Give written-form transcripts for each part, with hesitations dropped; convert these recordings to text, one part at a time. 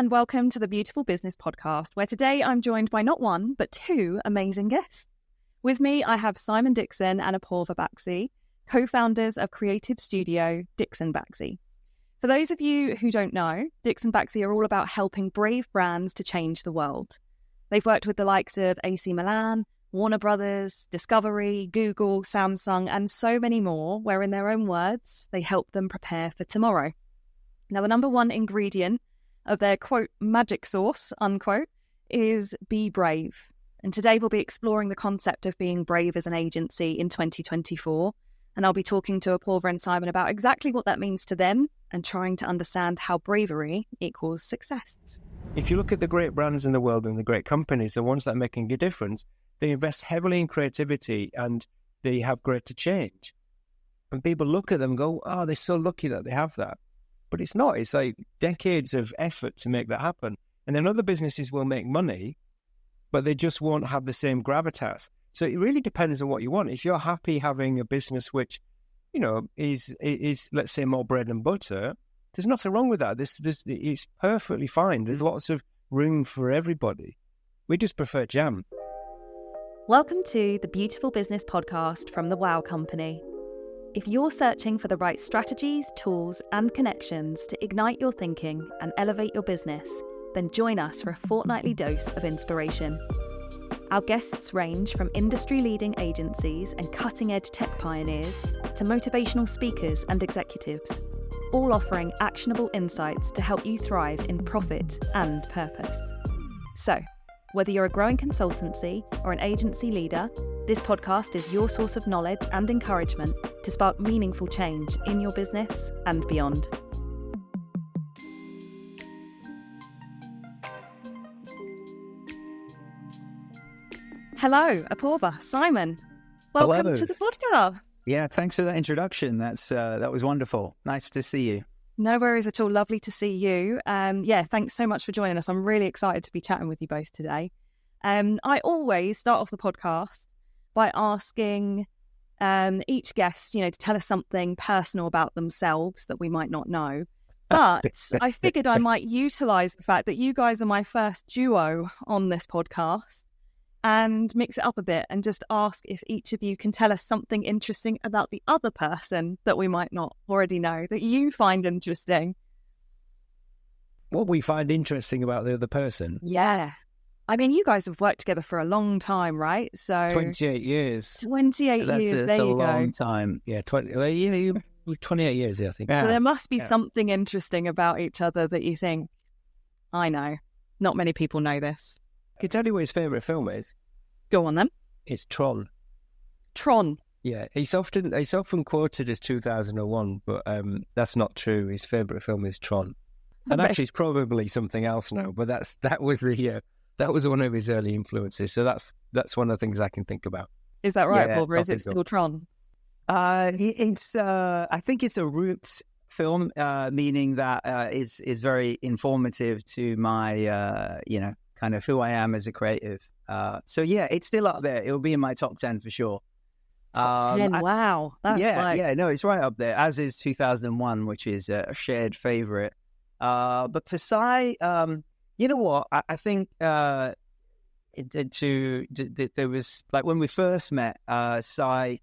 and welcome to the Beautiful Business Podcast, where today I'm joined by not one, but two amazing guests. With me, I have Simon Dixon and Aporva Baxi, co-founders of creative studio DixonBaxi's. For those of you who don't know, DixonBaxi's are all about helping brave brands to change the world. They've worked with the likes of AC Milan, Warner Brothers, Discovery, Google, Samsung, and so many more, where in their own words, they help them prepare for tomorrow. Now, the number one ingredient of their, quote, magic sauce, unquote, is be brave. And today we'll be exploring the concept of being brave as an agency in 2024. And I'll be talking to Aporva and Simon about exactly what that means to them and trying to understand how bravery equals success. If you look at the great brands in the world and the great companies, the ones that are making a difference, they invest heavily in creativity and they have greater change. And people look at them and go, oh, they're so lucky that they have that. But it's not. It's like decades of effort to make that happen. And then other businesses will make money, but they just won't have the same gravitas. So it really depends on what you want. If you're happy having a business which, you know, is let's say, more bread and butter, there's nothing wrong with that. It's perfectly fine. There's lots of room for everybody. We just prefer jam. Welcome to the Beautiful Business Podcast from the Wow Company. If you're searching for the right strategies, tools, and connections to ignite your thinking and elevate your business, then join us for a fortnightly dose of inspiration. Our guests range from industry-leading agencies and cutting-edge tech pioneers to motivational speakers and executives, all offering actionable insights to help you thrive in profit and purpose. So, whether you're a growing consultancy or an agency leader, this podcast is your source of knowledge and encouragement to spark meaningful change in your business and beyond. Hello, Aporva, Simon. Welcome Hello. to the podcast. Yeah, thanks for that introduction. That was wonderful. Nice to see you. No worries at all. Lovely to see you. Thanks so much for joining us. I'm really excited to be chatting with you both today. I always start off the podcast by asking each guest, to tell us something personal about themselves that we might not know. But I figured I might utilise the fact that you guys are my first duo on this podcast and mix it up a bit and just ask if each of you can tell us something interesting about the other person that we might not already know, that you find interesting. What we find interesting about the other person? Yeah. I mean, you guys have worked together for a long time, right? So 28 years. 28 years, there you go. That's a long time. Yeah, 28 years, I think. So there must be something interesting about each other that you think, I know. Not many people know this. I can tell you what his favourite film is. Go on then. It's Tron. Tron. Yeah, it's often quoted as 2001, but that's not true. His favourite film is Tron, and actually, it's probably something else now. But that was one of his early influences. So that's one of the things I can think about. Is that right, Yeah, Paul? Or is it still Tron? I think it's a roots film, meaning that is very informative to my kind of who I am as a creative. So yeah, it's still up there. It'll be in my top 10 for sure. Top 10, wow. That's it's right up there, as is 2001, which is a shared favourite. But for Sai, you know what? I think there was, like, when we first met, Sai,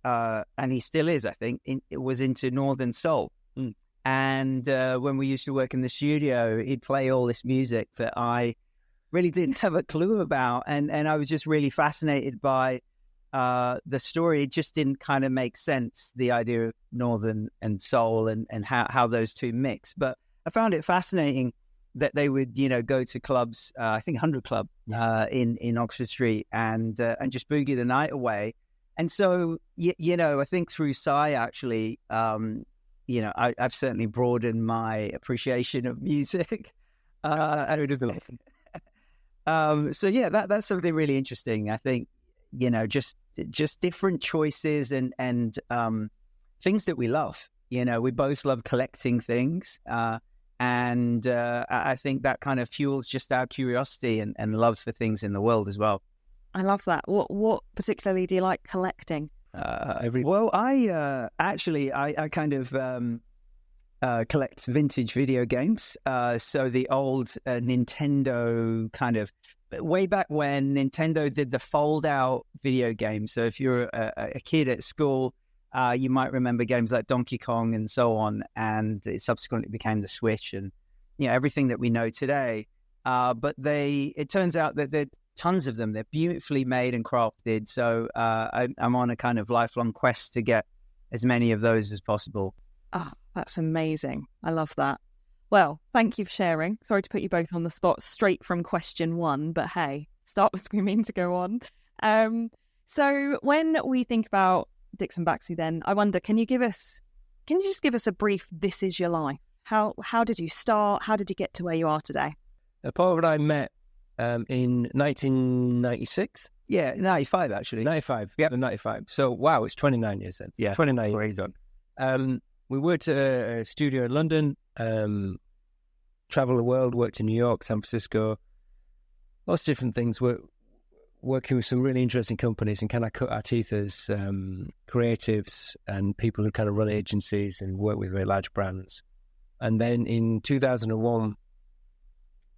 and he still is, I think, it was into Northern Soul. Mm. And when we used to work in the studio, he'd play all this music that I really didn't have a clue about. And I was just really fascinated by the story. It just didn't kind of make sense, the idea of Northern and Soul and how those two mix. But I found it fascinating that they would, go to clubs, I think 100 Club in Oxford Street and just boogie the night away. And so, I think through Sai, actually, I've certainly broadened my appreciation of music. So yeah, that's something really interesting. I think, just different choices and things that we love. We both love collecting things. And I think that kind of fuels just our curiosity and love for things in the world as well. I love that. What particularly do you like collecting? Well, I kind of collects vintage video games. So the old Nintendo kind of, way back when Nintendo did the fold-out video game. So if you're a kid at school, you might remember games like Donkey Kong and so on, and it subsequently became the Switch and everything that we know today. But it turns out that there are tons of them. They're beautifully made and crafted. So I'm on a kind of lifelong quest to get as many of those as possible. Ah, that's amazing. I love that. Well, thank you for sharing. Sorry to put you both on the spot straight from question one, but hey, start with we mean to go on. So when we think about Dixon Baxi then, I wonder, can you just give us a brief, this is your life? How did you start? How did you get to where you are today? Aporva and I met in 1996. Yeah, 95 actually. 95. Yeah, 95. So, wow, it's 29 years then. Yeah. 29 years on. We worked at a studio in London, traveled the world, worked in New York, San Francisco, lots of different things. We're working with some really interesting companies and kind of cut our teeth as creatives and people who kind of run agencies and work with very large brands. And then in 2001,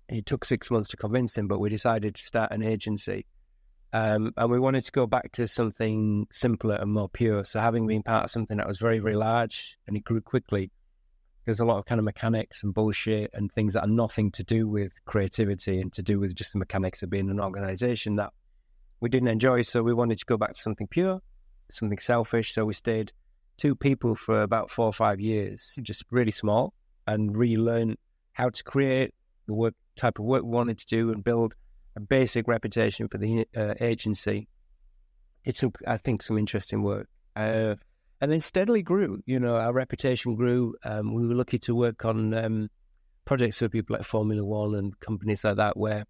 it took 6 months to convince him, but we decided to start an agency. And we wanted to go back to something simpler and more pure. So having been part of something that was very, very large and it grew quickly, there's a lot of kind of mechanics and bullshit and things that are nothing to do with creativity and to do with just the mechanics of being an organization that we didn't enjoy. So we wanted to go back to something pure, something selfish. So we stayed 2 people for about 4 or 5 years, just really small, and relearn how to create the type of work we wanted to do and build a basic reputation for the agency. It took, I think, some interesting work. And then steadily grew. Our reputation grew. We were lucky to work on projects for people like Formula One and companies like that where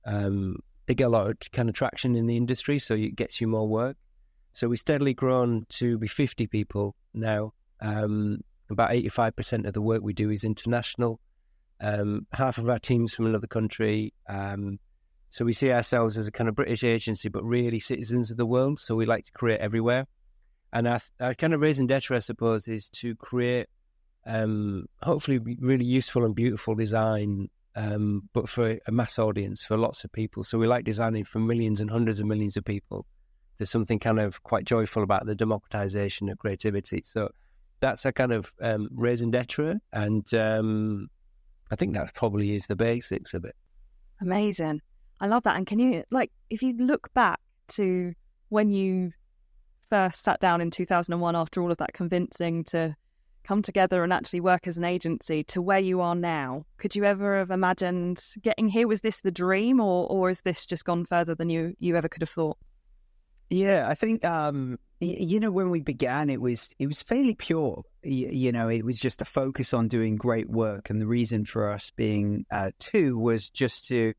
they get a lot of kind of traction in the industry, so it gets you more work. So we steadily grown to be 50 people now. About 85% of the work we do is international. Half of our team's from another country. So we see ourselves as a kind of British agency, but really citizens of the world. So we like to create everywhere. And our kind of raison d'etre, I suppose, is to create hopefully really useful and beautiful design, but for a mass audience, for lots of people. So we like designing for millions and hundreds of millions of people. There's something kind of quite joyful about the democratization of creativity. So that's a kind of raison d'etre. And I think that probably is the basics of it. Amazing. I love that. And can you, if you look back to when you first sat down in 2001 after all of that convincing to come together and actually work as an agency to where you are now, could you ever have imagined getting here? Was this the dream or has this just gone further than you ever could have thought? Yeah, I think, when we began, it was fairly pure. It was just a focus on doing great work. And the reason for us being 2 was just to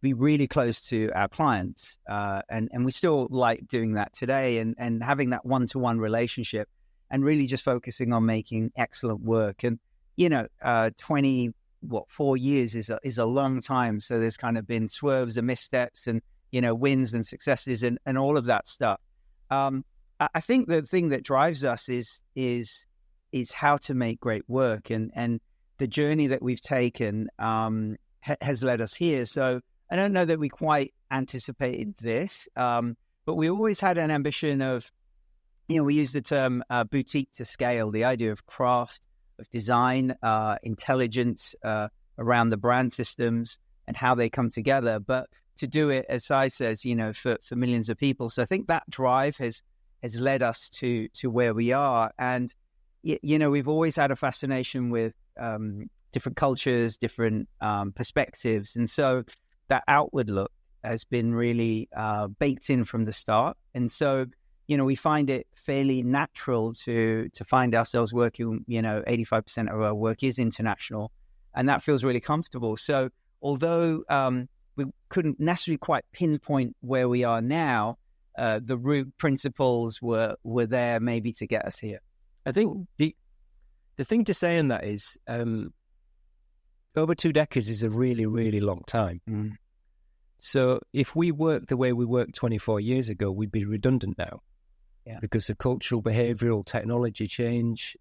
be really close to our clients. And we still like doing that today and having that one-to-one relationship and really just focusing on making excellent work. And, 4 years is a long time. So there's kind of been swerves and missteps and, wins and successes and all of that stuff. I think the thing that drives us is how to make great work. And the journey that we've taken has led us here. So I don't know that we quite anticipated this, but we always had an ambition of, we use the term boutique to scale, the idea of craft, of design, intelligence around the brand systems and how they come together. But to do it, as Si says, for millions of people. So I think that drive has led us to where we are. And, we've always had a fascination with different cultures, different perspectives. And so that outward look has been really baked in from the start. And so, we find it fairly natural to find ourselves working, 85% of our work is international, and that feels really comfortable. So although we couldn't necessarily quite pinpoint where we are now, the root principles were there maybe to get us here. I think the thing to say in that is over 2 decades is a really, really long time. Mm. So if we worked the way we worked 24 years ago, we'd be redundant now. Yeah. Because of cultural, behavioural, technology change,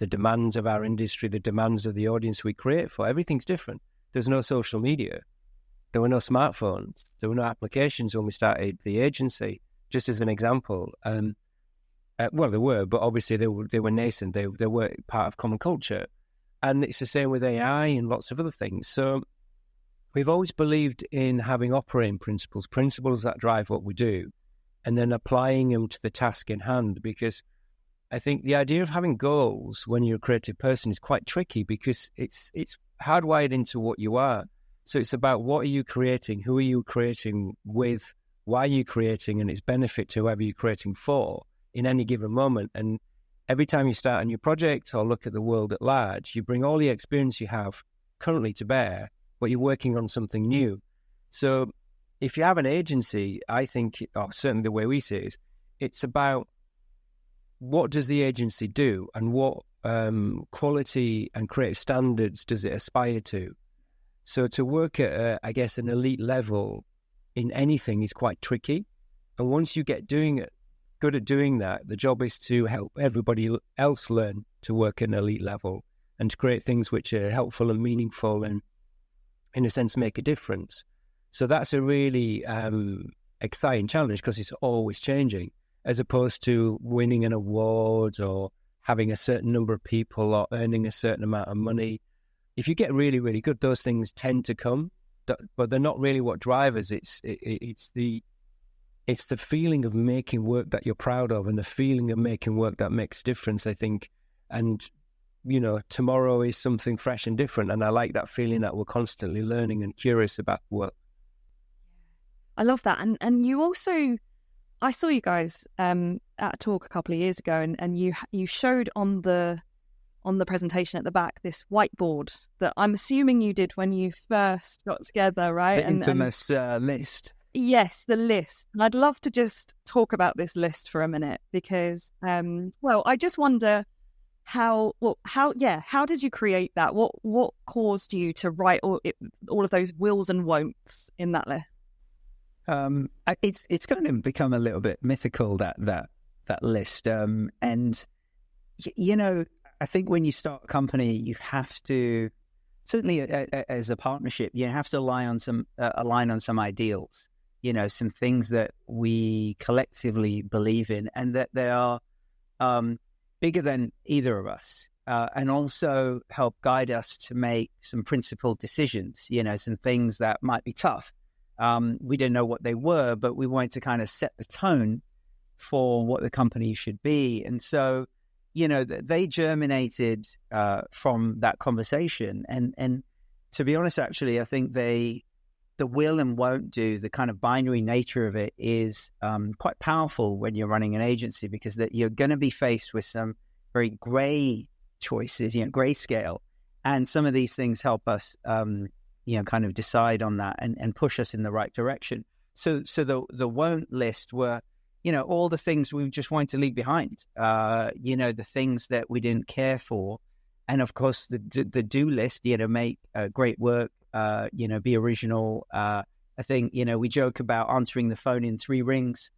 the demands of our industry, the demands of the audience we create for. Everything's different. There's no social media. There were no smartphones. There were no applications when we started the agency, just as an example. Well, there were, but obviously they were nascent. They were part of common culture. And it's the same with AI and lots of other things. So we've always believed in having operating principles that drive what we do, and then applying them to the task in hand. Because I think the idea of having goals when you're a creative person is quite tricky, because it's hardwired into what you are. So it's about, what are you creating? Who are you creating with? Why are you creating? And its benefit to whoever you're creating for in any given moment. And every time you start a new project or look at the world at large, you bring all the experience you have currently to bear, but you're working on something new. So if you have an agency, I think, or certainly the way we see it, is it's about, what does the agency do, and what quality and creative standards does it aspire to? So to work at, I guess, an elite level in anything is quite tricky. And once you get good at doing that, the job is to help everybody else learn to work at an elite level and to create things which are helpful and meaningful and, in a sense, make a difference. So that's a really exciting challenge, because it's always changing, as opposed to winning an award or having a certain number of people or earning a certain amount of money. If you get really, really good, those things tend to come, but they're not really what drive us. It's the feeling of making work that you're proud of, and the feeling of making work that makes a difference, I think. And, tomorrow is something fresh and different. And I like that feeling that we're constantly learning and curious about work. I love that. And you also, I saw you guys at a talk a couple of years ago, and you showed on the presentation at the back this whiteboard that I'm assuming you did when you first got together, right? The infamous list. Yes, the list. And I'd love to just talk about this list for a minute, because, I just wonder how did you create that? What caused you to write all of those wills and won'ts in that list? It's going to become a little bit mythical, that list. And I think when you start a company, you have to, certainly as a partnership, you have to align on some ideals. Some things that we collectively believe in, and that they are bigger than either of us, and also help guide us to make some principled decisions, some things that might be tough. We didn't know what they were, but we wanted to kind of set the tone for what the company should be. And so, they germinated from that conversation. And to be honest, actually, I think the will and won't do, the kind of binary nature of it is quite powerful when you're running an agency, because that you're going to be faced with some very gray choices, grayscale. And some of these things help us, kind of decide on that and push us in the right direction. So the won't list were, all the things we just wanted to leave behind, the things that we didn't care for. And of course, the do list, make great work, be original. I think, we joke about answering the phone in 3 rings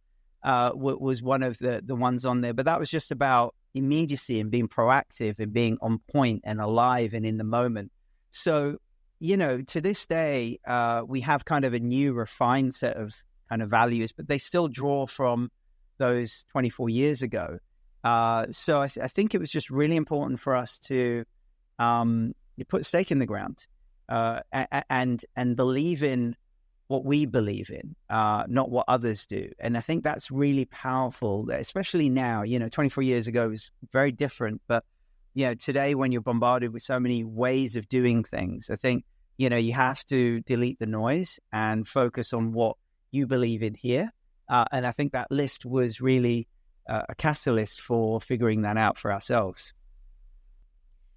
was one of the ones on there. But that was just about immediacy and being proactive and being on point and alive and in the moment. So, to this day, we have kind of a new refined set of kind of values, but they still draw from those 24 years ago. So I think it was just really important for us to put a stake in the ground and believe in what we believe in, not what others do. And I think that's really powerful, especially now. 24 years ago was very different, but today, when you're bombarded with so many ways of doing things, I think you have to delete the noise and focus on what you believe in here. And I think that list was really a catalyst for figuring that out for ourselves.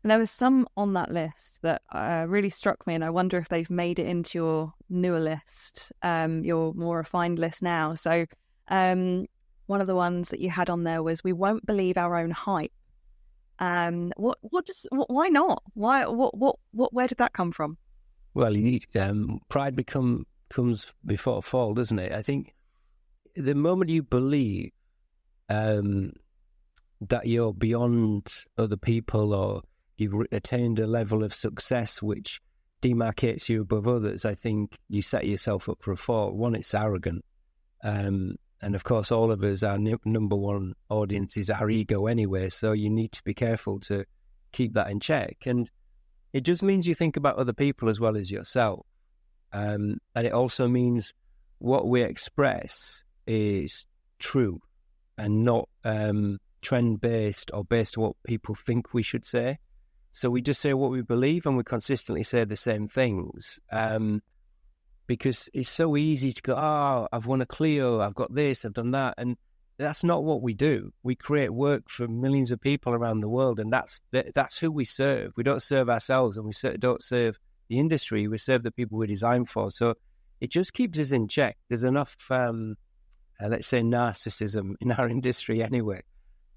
And there was some on that list that really struck me, and I wonder if they've made it into your newer list, your more refined list now. So one of the ones that you had on there was, we won't believe our own hype. Why not? Where did that come from? Well, pride comes before a fall, doesn't it? I think the moment you believe that you're beyond other people, or you've attained a level of success which demarcates you above others, I think you set yourself up for a fall. One, it's arrogant. And of course, all of us, our number one audience is our ego anyway, so you need to be careful to keep that in check. And it just means you think about other people as well as yourself. And it also means what we express is true and not trend-based or based on what people think we should say. So we just say what we believe, and we consistently say the same things. Because it's so easy to go, oh, I've won a Clio, I've got this, I've done that. And that's not what we do. We create work for millions of people around the world, and that's who we serve. We don't serve ourselves, and we don't serve the industry. We serve the people we're designed for. So it just keeps us in check. There's enough, let's say, narcissism in our industry anyway.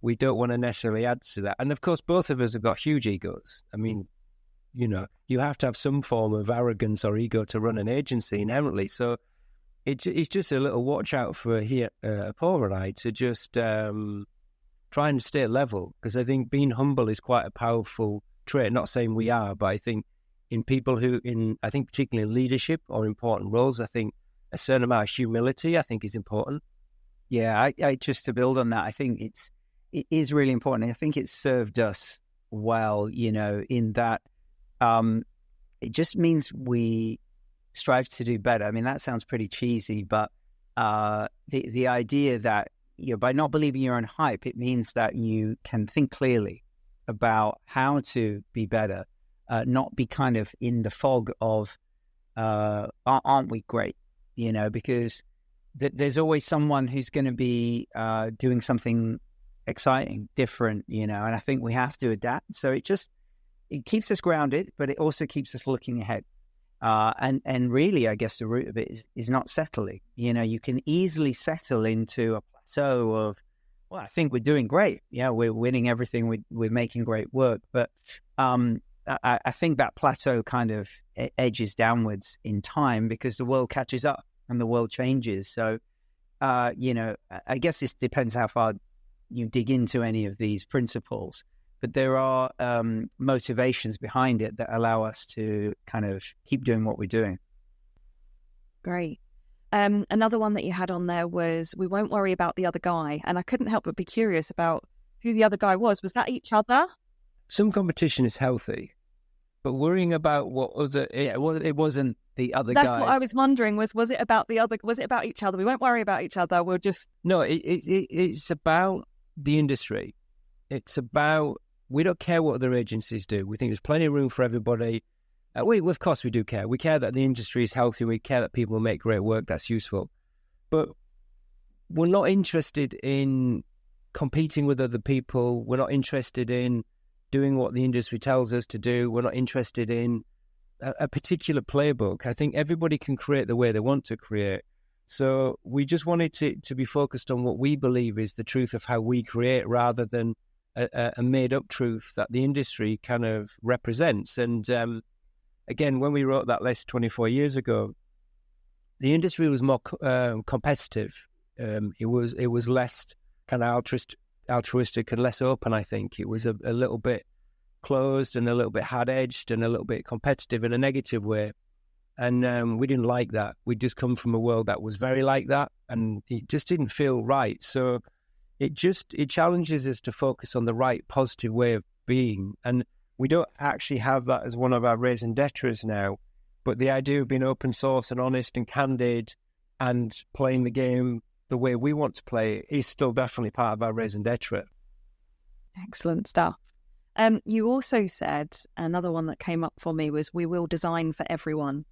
We don't want to necessarily add to that. And of course, both of us have got huge egos. I mean, you know, you have to have some form of arrogance or ego to run an agency inherently. So it's just a little watch out for here, Aporva and I, to just try and stay level, because I think being humble is quite a powerful trait. Not saying we are, but I think in people I think particularly in leadership or important roles, I think a certain amount of humility, I think, is important. Yeah, I just to build on that, I think it is really important. I think it's served us well, you know, in that it just means we strive to do better. I mean, that sounds pretty cheesy, but the idea that, you know, by not believing your own hype, it means that you can think clearly about how to be better, not be kind of in the fog of, aren't we great? You know, because there's always someone who's going to be doing something exciting, different, you know, and I think we have to adapt. So it keeps us grounded, but it also keeps us looking ahead. And really, I guess the root of it is not settling. You know, you can easily settle into a plateau of, well, I think we're doing great. Yeah, we're winning everything. We're making great work. But I think that plateau kind of edges downwards in time, because the world catches up and the world changes. So, you know, I guess this depends how far you dig into any of these principles. But there are motivations behind it that allow us to kind of keep doing what we're doing. Great. Another one that you had on there was, we won't worry about the other guy. And I couldn't help but be curious about who the other guy was. Was that each other? Some competition is healthy, but worrying about what other... It wasn't the other guy. That's what I was wondering, was it about the other... Was it about each other? We won't worry about each other. We'll just... No, it's about the industry. It's about... We don't care what other agencies do. We think there's plenty of room for everybody. Of course we do care. We care that the industry is healthy. We care that people make great work that's useful. But we're not interested in competing with other people. We're not interested in doing what the industry tells us to do. We're not interested in a particular playbook. I think everybody can create the way they want to create. So we just wanted to be focused on what we believe is the truth of how we create, rather than a made-up truth that the industry kind of represents. And again, when we wrote that list 24 years ago, the industry was more competitive. It was less kind of altruistic and less open, I think. It was a little bit closed and a little bit hard-edged and a little bit competitive in a negative way. And we didn't like that. We'd just come from a world that was very like that, and it just didn't feel right. So it challenges us to focus on the right, positive way of being. And we don't actually have that as one of our raison d'etres now. But the idea of being open source and honest and candid and playing the game the way we want to play it is still definitely part of our raison d'etre. Excellent stuff. You also said, another one that came up for me was, we will design for everyone.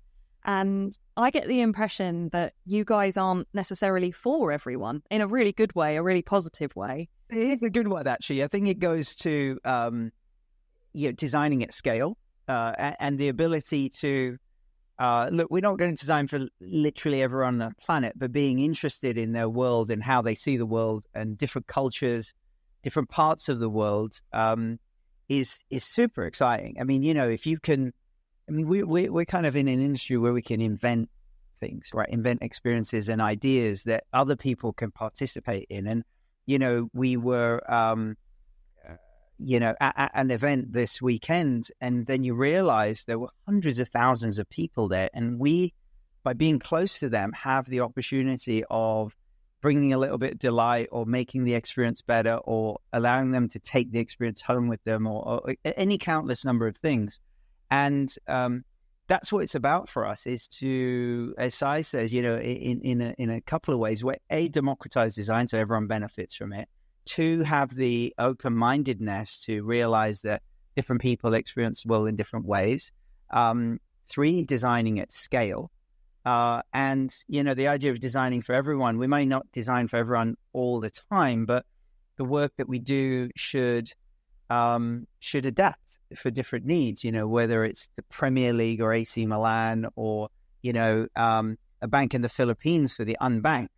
And I get the impression that you guys aren't necessarily for everyone, in a really good way, a really positive way. It is a good one, actually. I think it goes to designing at scale and the ability to look. We're not going to design for literally everyone on the planet, but being interested in their world and how they see the world and different cultures, different parts of the world is super exciting. I mean, you know, if you can. I mean, we're kind of in an industry where we can invent things, right? Invent experiences and ideas that other people can participate in. And, you know, we were at an event this weekend, and then you realize there were hundreds of thousands of people there. And we, by being close to them, have the opportunity of bringing a little bit of delight or making the experience better or allowing them to take the experience home with them or any countless number of things. And that's what it's about for us, is to, as Sai says, in a couple of ways, where A, democratize design so everyone benefits from it. 2, have the open-mindedness to realize that different people experience the world in different ways. 3, designing at scale. And, the idea of designing for everyone, we may not design for everyone all the time, but the work that we do should adapt for different needs, whether it's the Premier League or AC Milan or, a bank in the Philippines for the unbanked.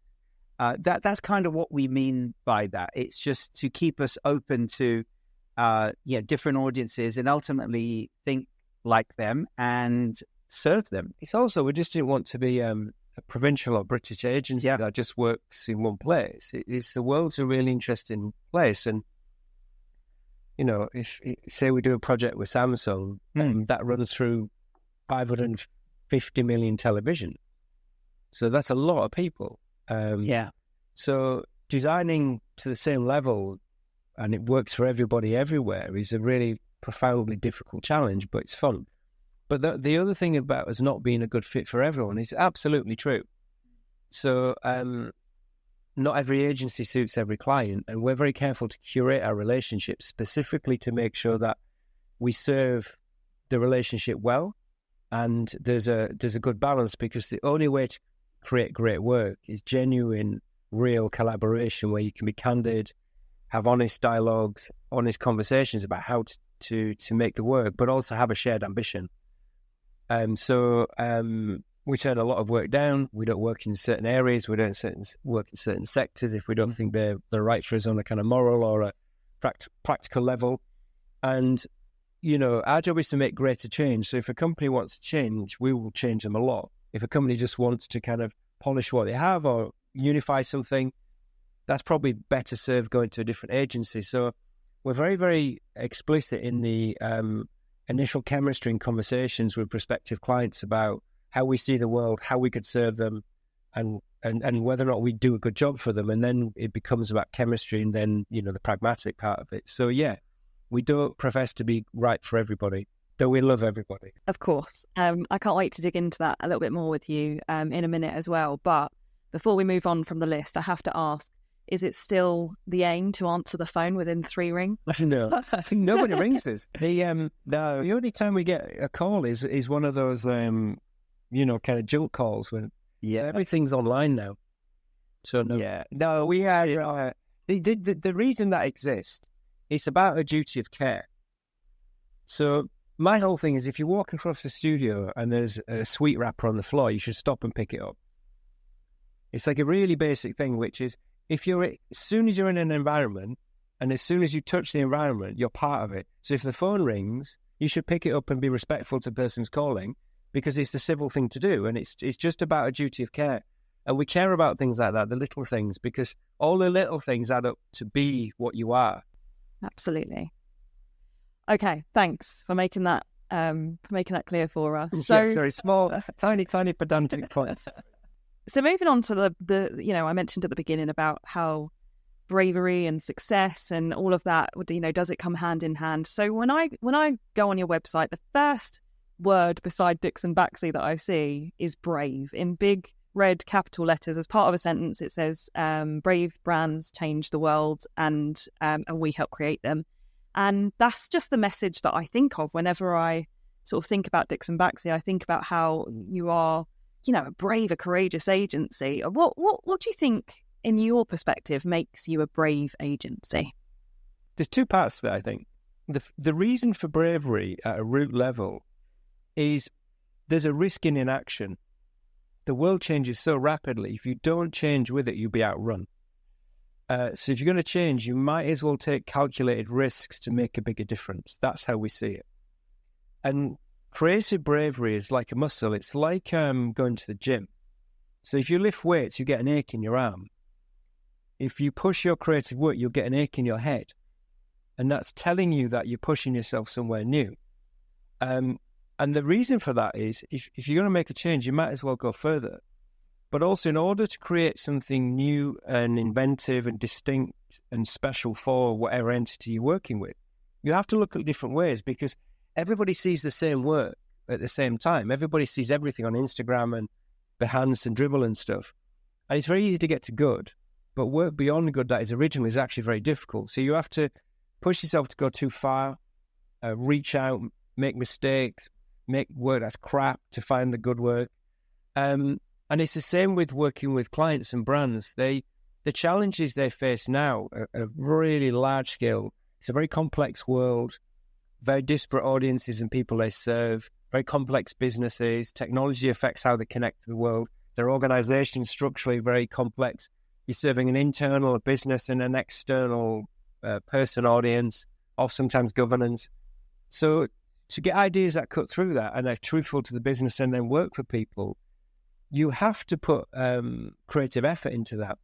That's kind of what we mean by that. It's just to keep us open to, different audiences and ultimately think like them and serve them. It's also, we just didn't want to be a provincial or British agency that just works in one place. It's the world's a really interesting place. And, if say we do a project with Samsung, that runs through 550 million television. So that's a lot of people. So designing to the same level and it works for everybody everywhere is a really profoundly difficult challenge, but it's fun. But the other thing about us not being a good fit for everyone is absolutely true. So not every agency suits every client, and we're very careful to curate our relationships specifically to make sure that we serve the relationship well, and there's a good balance, because the only way to create great work is genuine, real collaboration where you can be candid, have honest dialogues, honest conversations about how to make the work, but also have a shared ambition. We turn a lot of work down. We don't work in certain areas. We don't work in certain sectors if we don't think they're right for us on a kind of moral or a practical level. And, our job is to make greater change. So if a company wants to change, we will change them a lot. If a company just wants to kind of polish what they have or unify something, that's probably better served going to a different agency. So we're very, very explicit in the initial chemistry and conversations with prospective clients about how we see the world, how we could serve them, and whether or not we do a good job for them. And then it becomes about chemistry and then, the pragmatic part of it. So, we don't profess to be right for everybody, though we love everybody. Of course. I can't wait to dig into that a little bit more with you in a minute as well. But before we move on from the list, I have to ask, is it still the aim to answer the phone within 3 rings? No, nobody rings us. The only time we get a call is one of those, kind of junk calls when everything's online now. So no, we are. The reason that exists, it's about a duty of care. So my whole thing is, if you walk across the studio and there's a sweet wrapper on the floor, you should stop and pick it up. It's like a really basic thing, which is, as soon as you're in an environment and as soon as you touch the environment, you're part of it. So if the phone rings, you should pick it up and be respectful to the person who's calling, because it's the civil thing to do. And it's just about a duty of care. And we care about things like that, the little things, because all the little things add up to be what you are. Absolutely. Okay, thanks for making that clear for us. Sorry, small, tiny pedantic points. So moving on to the I mentioned at the beginning about how bravery and success and all of that, does it come hand in hand? So when I go on your website, the first word beside DixonBaxi that I see is brave in big red capital letters. As part of a sentence, it says, brave brands change the world and we help create them. And that's just the message that I think of whenever I sort of think about DixonBaxi. I think about how you are, a brave, a courageous agency. What do you think, in your perspective, makes you a brave agency? There's 2 parts to that, I think. The reason for bravery at a root level is there's a risk in inaction. The world changes so rapidly. If you don't change with it, you'll be outrun. So if you're going to change, you might as well take calculated risks to make a bigger difference. That's how we see it. And creative bravery is like a muscle. It's like going to the gym. So if you lift weights, you get an ache in your arm. If you push your creative work, you'll get an ache in your head. And that's telling you that you're pushing yourself somewhere new. And the reason for that is if you're going to make a change, you might as well go further. But also, in order to create something new and inventive and distinct and special for whatever entity you're working with, you have to look at different ways, because everybody sees the same work at the same time. Everybody sees everything on Instagram and Behance and Dribble and stuff. And it's very easy to get to good, but work beyond good that is original is actually very difficult. So you have to push yourself to go too far, reach out, make mistakes, make work that's crap to find the good work. And it's the same with working with clients and brands. The challenges they face now are really large scale. It's a very complex world, very disparate audiences and people they serve, very complex businesses. Technology affects how they connect to the world. Their organization is structurally very complex. You're serving an internal business and an external person audience, or sometimes governance. So to get ideas that cut through that and are truthful to the business and then work for people, you have to put creative effort into that.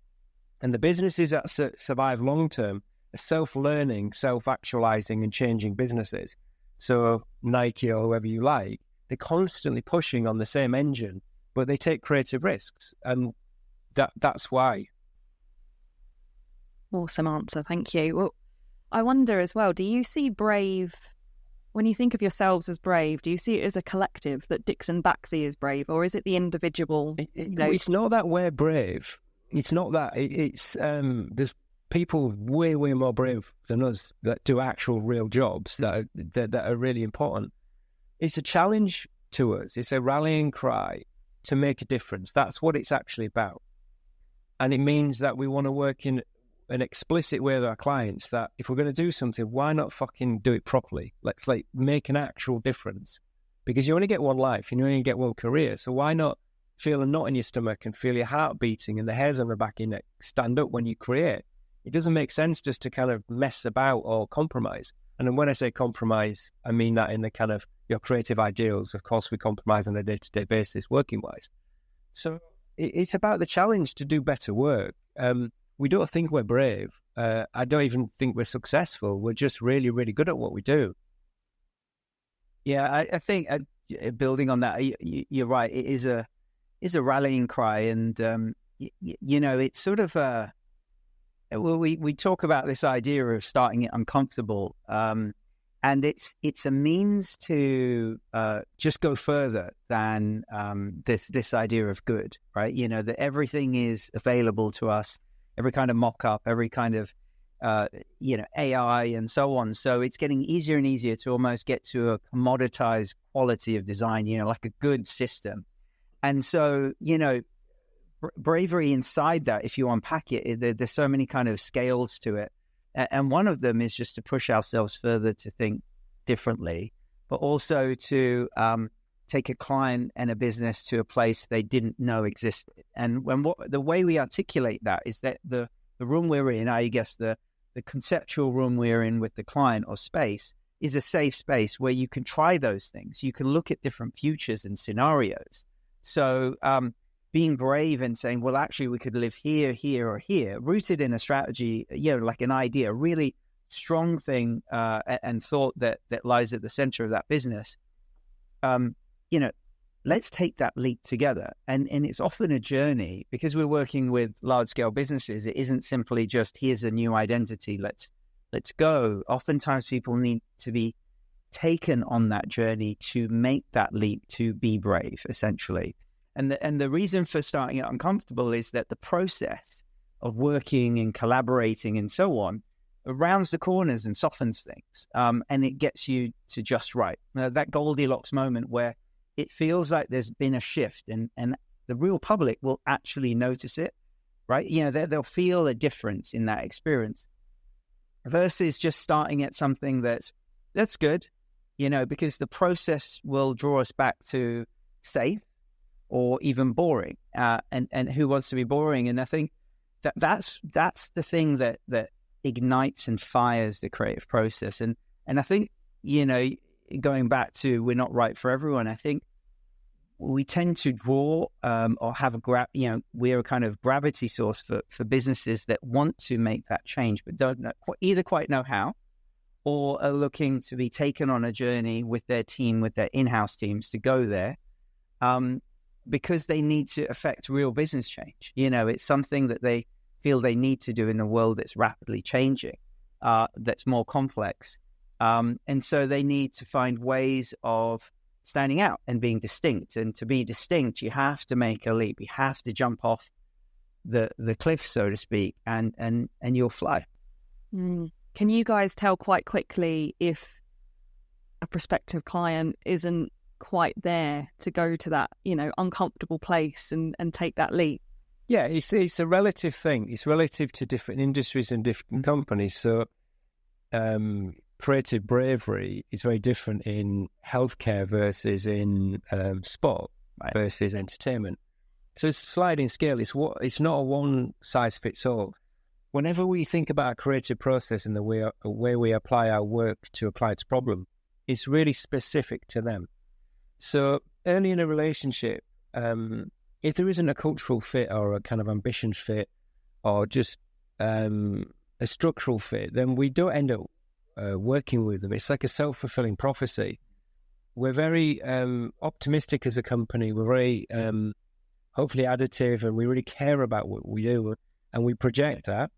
And the businesses that survive long-term are self-learning, self-actualizing and changing businesses. So Nike or whoever you like, they're constantly pushing on the same engine, but they take creative risks. And that's why. Awesome answer. Thank you. Well, I wonder as well, do you see Brave, when you think of yourselves as Brave, do you see it as a collective that DixonBaxi's is brave, or is it the individual? It's not that we're brave. It's not that. It's there's people way more brave than us that do actual real jobs that are really important. It's a challenge to us. It's a rallying cry to make a difference. That's what it's actually about. And it means that we want to work in an explicit way with our clients that if we're going to do something, why not fucking do it properly? Let's make an actual difference, because you only get one life and you only get one career. So why not feel a knot in your stomach and feel your heart beating and the hairs on the back of your neck stand up when you create? It doesn't make sense just to kind of mess about or compromise. And then when I say compromise, I mean that in the kind of your creative ideals. Of course, we compromise on a day-to-day basis, working-wise. So it's about the challenge to do better work. We don't think we're brave. I don't even think we're successful. We're just really, really good at what we do. Yeah, I think building on that, you're right. It is a rallying cry, and it's sort of we talk about this idea of starting it uncomfortable, and it's a means to just go further than this idea of good, right? That everything is available to us. Every kind of mock-up, every kind of, AI and so on. So it's getting easier and easier to almost get to a commoditized quality of design, like a good system. And so, bravery inside that, if you unpack it, there's so many kind of scales to it. And one of them is just to push ourselves further to think differently, but also to take a client and a business to a place they didn't know existed. And the way we articulate that is that the room we're in, I guess the conceptual room we're in with the client or space, is a safe space where you can try those things. You can look at different futures and scenarios. So being brave and saying, well, actually, we could live here, here, or here, rooted in a strategy, like an idea, a really strong thing and thought that lies at the center of that business. Let's take that leap together. And it's often a journey, because we're working with large scale businesses. It isn't simply just, here's a new identity, let's go. Oftentimes people need to be taken on that journey to make that leap, to be brave, essentially. And the reason for starting it uncomfortable is that the process of working and collaborating and so on rounds the corners and softens things. And it gets you to just right. That Goldilocks moment where it feels like there's been a shift and the real public will actually notice it, right? They'll feel a difference in that experience versus just starting at something that's good, because the process will draw us back to safe or even boring. And who wants to be boring? And I think that's the thing that ignites and fires the creative process. And I think, going back to we're not right for everyone, I think we tend to draw or have we're a kind of gravity source for businesses that want to make that change but don't either quite know how, or are looking to be taken on a journey with their team, with their in-house teams to go there, because they need to affect real business change. It's something that they feel they need to do in a world that's rapidly changing, that's more complex. And so they need to find ways of standing out and being distinct. And to be distinct, you have to make a leap. You have to jump off the cliff, so to speak, and you'll fly. Can you guys tell quite quickly if a prospective client isn't quite there to go to that, uncomfortable place and take that leap? Yeah, it's a relative thing. It's relative to different industries and different companies. So creative bravery is very different in healthcare versus in sport versus entertainment. So it's a sliding scale. It's not a one-size-fits-all. Whenever we think about a creative process and the way we apply our work to a client's problem, it's really specific to them. So early in a relationship, if there isn't a cultural fit or a kind of ambition fit or just a structural fit, then we don't end up working with them. It's like a self-fulfilling prophecy. We're very optimistic as a company. We're very hopefully additive, and we really care about what we do, and we project that.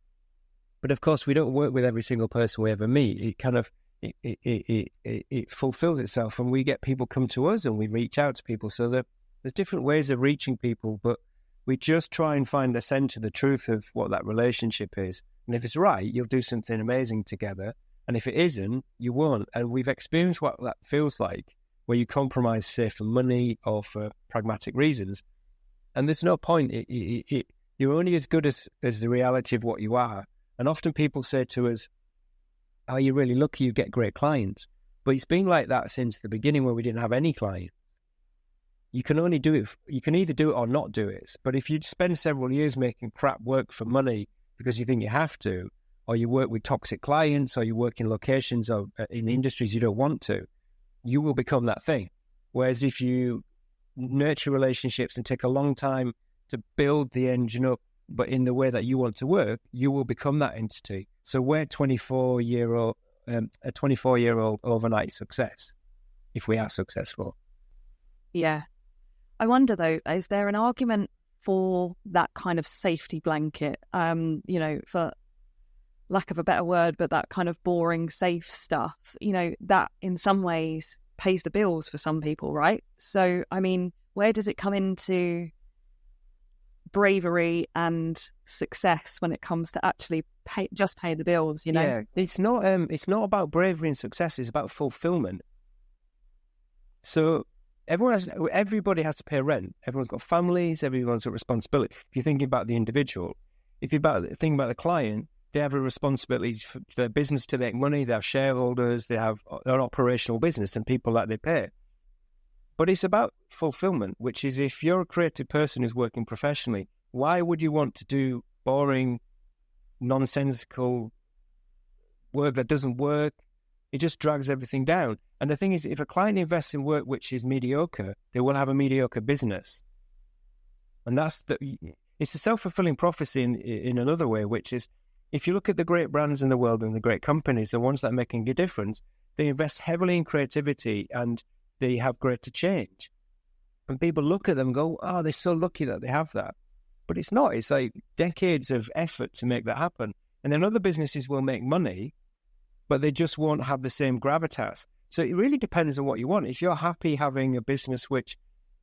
But of course, we don't work with every single person we ever meet. It kind of it fulfills itself, and we get people come to us, and we reach out to people. So there's different ways of reaching people, but we just try and find the center, the truth of what that relationship is. And if it's right, you'll do something amazing together. And if it isn't, you won't. And we've experienced what that feels like, where you compromise, say, for money or for pragmatic reasons. And there's no point. You're only as good as the reality of what you are. And often people say to us, "Oh, you're really lucky you get great clients." But it's been like that since the beginning, where we didn't have any clients. You can only do it. You can either do it or not do it. But if you spend several years making crap work for money because you think you have to, or you work with toxic clients, or you work in locations or in industries you don't want to, you will become that thing. Whereas if you nurture relationships and take a long time to build the engine up, but in the way that you want to work, you will become that entity. So we're a 24-year-old overnight success, if we are successful. Yeah. I wonder, though, is there an argument for that kind of safety blanket, for lack of a better word, but that kind of boring, safe stuff, that in some ways pays the bills for some people, right? So, I mean, where does it come into bravery and success when it comes to actually pay the bills, Yeah, it's not about bravery and success, it's about fulfillment. So everybody has to pay rent. Everyone's got families, everyone's got responsibility. If you're thinking about the individual, if you're thinking about the client, they have a responsibility for their business to make money, they have shareholders, they have an operational business and people that they pay. But it's about fulfillment, which is, if you're a creative person who's working professionally, why would you want to do boring, nonsensical work that doesn't work? It just drags everything down. And the thing is, if a client invests in work which is mediocre, they will have a mediocre business. And it's a self-fulfilling prophecy in another way, which is, if you look at the great brands in the world and the great companies, the ones that are making a difference, they invest heavily in creativity and they have greater change. And people look at them and go, "Oh, they're so lucky that they have that." But it's not. It's like decades of effort to make that happen. And then other businesses will make money, but they just won't have the same gravitas. So it really depends on what you want. If you're happy having a business which,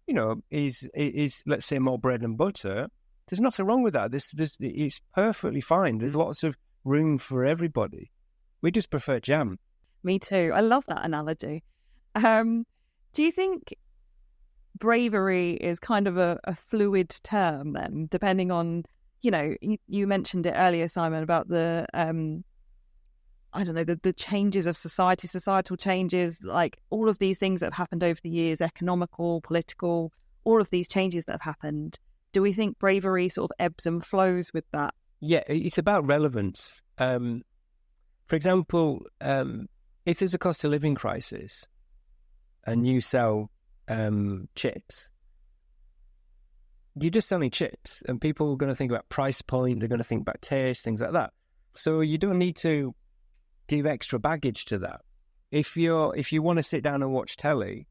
is let's say more bread and butter, there's nothing wrong with that. This it's perfectly fine. There's lots of room for everybody. We just prefer jam. Me too. I love that analogy. Do you think bravery is kind of a fluid term then, depending on, you mentioned it earlier, Simon, about the, the changes of societal changes, like all of these things that have happened over the years, economical, political, all of these changes that have happened. Do we think bravery sort of ebbs and flows with that? Yeah, it's about relevance. For example, if there's a cost of living crisis and you sell chips, you're just selling chips, and people are going to think about price point, they're going to think about taste, things like that. So you don't need to give extra baggage to that. If you want to sit down and watch telly,